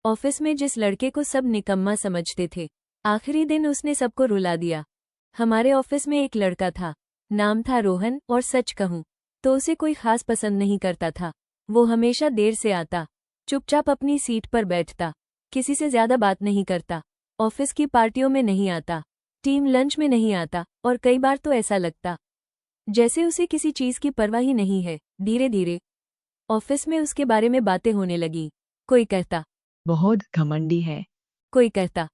Office में जिस लड़के को सब निकम्मा समझते थे, आखिरी दिन उसने सबको रुला दिया। हमारे ऑफिस में एक लड़का था, नाम था रोहन, और सच कहूं तो उसे कोई खास पसंद नहीं करता था। वो हमेशा देर से आता, चुपचाप अपनी सीट पर बैठता, किसी से ज्यादा बात नहीं करता, ऑफिस की पार्टियों में नहीं आता, टीम लंच में नहीं आता, और कई बार तो ऐसा लगता जैसे उसे किसी चीज की परवाह ही नहीं है। धीरे धीरे ऑफिस में उसके बारे में बातें होने लगी। कोई कहता बहुत घमंडी है, कोई कहता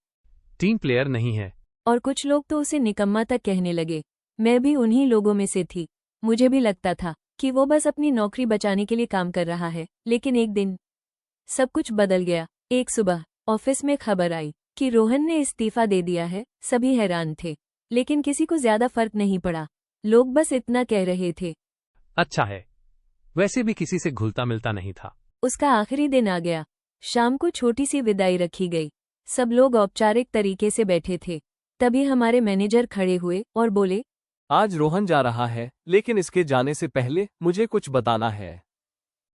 टीम प्लेयर नहीं है, और कुछ लोग तो उसे निकम्मा तक कहने लगे। मैं भी उन्हीं लोगों में से थी। मुझे भी लगता था कि वो बस अपनी नौकरी बचाने के लिए काम कर रहा है। लेकिन एक दिन सब कुछ बदल गया। एक सुबह ऑफिस में खबर आई कि रोहन ने इस्तीफा दे दिया है। सभी हैरान थे, लेकिन किसी को ज्यादा फर्क नहीं पड़ा। लोग बस इतना कह रहे थे, अच्छा है, वैसे भी किसी से घुलता मिलता नहीं था। उसका आखिरी दिन आ गया। शाम को छोटी सी विदाई रखी गई। सब लोग औपचारिक तरीके से बैठे थे। तभी हमारे मैनेजर खड़े हुए और बोले, आज रोहन जा रहा है, लेकिन इसके जाने से पहले मुझे कुछ बताना है।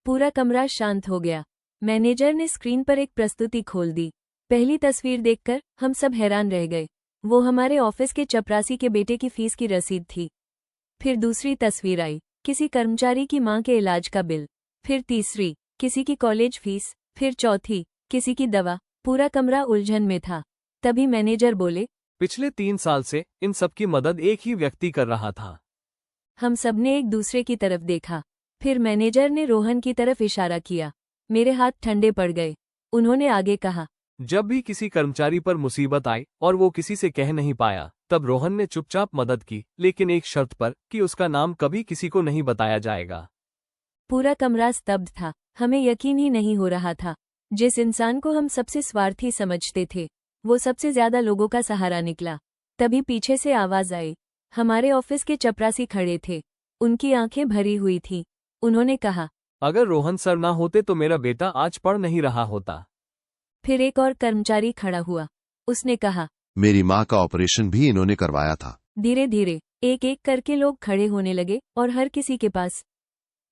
पूरा कमरा शांत हो गया। मैनेजर ने स्क्रीन पर एक प्रस्तुति खोल दी। पहली तस्वीर देखकर हम सब हैरान रह गए। वो हमारे ऑफिस के चपरासी के बेटे की फीस की रसीद थी। फिर दूसरी तस्वीर आई, किसी कर्मचारी की मां के इलाज का बिल। फिर तीसरी, किसी की कॉलेज फीस। फिर चौथी, किसी की दवा। पूरा कमरा उलझन में था। तभी मैनेजर बोले, पिछले 3 साल से इन सब की मदद एक ही व्यक्ति कर रहा था। हम सबने एक दूसरे की तरफ देखा। फिर मैनेजर ने रोहन की तरफ इशारा किया। मेरे हाथ ठंडे पड़ गए। उन्होंने आगे कहा, जब भी किसी कर्मचारी पर मुसीबत आई और वो किसी से कह नहीं पाया, तब रोहन ने चुपचाप मदद की, लेकिन एक शर्त पर कि उसका नाम कभी किसी को नहीं बताया जाएगा। पूरा कमरा स्तब्ध था। हमें यकीन ही नहीं हो रहा था। जिस इंसान को हम सबसे स्वार्थी समझते थे, वो सबसे ज्यादा लोगों का सहारा निकला। तभी पीछे से आवाज आई। हमारे ऑफिस के चपरासी खड़े थे। उनकी आंखें भरी हुई थीं। उन्होंने कहा, अगर रोहन सर ना होते तो मेरा बेटा आज पढ़ नहीं रहा होता। फिर एक और कर्मचारी खड़ा हुआ। उसने कहा, मेरी माँ का ऑपरेशन भी इन्होंने करवाया था। धीरे धीरे एक एक करके लोग खड़े होने लगे और हर किसी के पास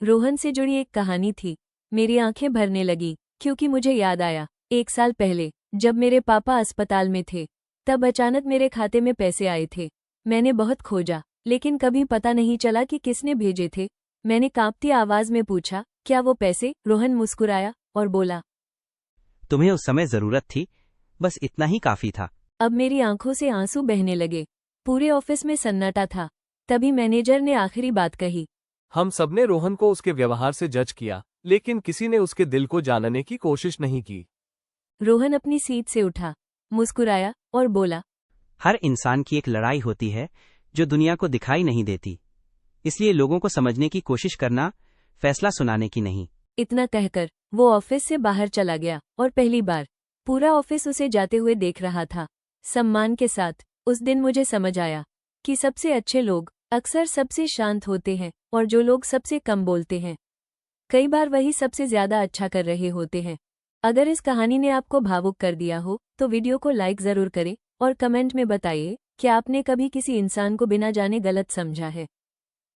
रोहन से जुड़ी एक कहानी थी। मेरी आंखें भरने लगी, क्योंकि मुझे याद आया 1 साल पहले जब मेरे पापा अस्पताल में थे। तब अचानक मेरे खाते में पैसे आए थे। मैंने बहुत खोजा, लेकिन कभी पता नहीं चला कि किसने भेजे थे। मैंने कांपती आवाज में पूछा, क्या वो पैसे? रोहन मुस्कुराया और बोला, तुम्हें उस समय जरूरत थी, बस इतना ही काफी था। अब मेरी आंखों से आंसू बहने लगे। पूरे ऑफिस में सन्नाटा था। तभी मैनेजर ने आखिरी बात कही, हम सबने रोहन को उसके व्यवहार से जज किया, लेकिन किसी ने उसके दिल को जानने की कोशिश नहीं की। रोहन अपनी सीट से उठा, मुस्कुराया और बोला, हर इंसान की एक लड़ाई होती है जो दुनिया को दिखाई नहीं देती, इसलिए लोगों को समझने की कोशिश करना, फैसला सुनाने की नहीं। इतना कहकर वो ऑफिस से बाहर चला गया और पहली बार पूरा ऑफिस उसे जाते हुए देख रहा था, सम्मान के साथ। उस दिन मुझे समझ आया कि सबसे अच्छे लोग अक्सर सबसे शांत होते हैं, और जो लोग सबसे कम बोलते हैं, कई बार वही सबसे ज्यादा अच्छा कर रहे होते हैं। अगर इस कहानी ने आपको भावुक कर दिया हो तो वीडियो को लाइक जरूर करें और कमेंट में बताइए कि आपने कभी किसी इंसान को बिना जाने गलत समझा है।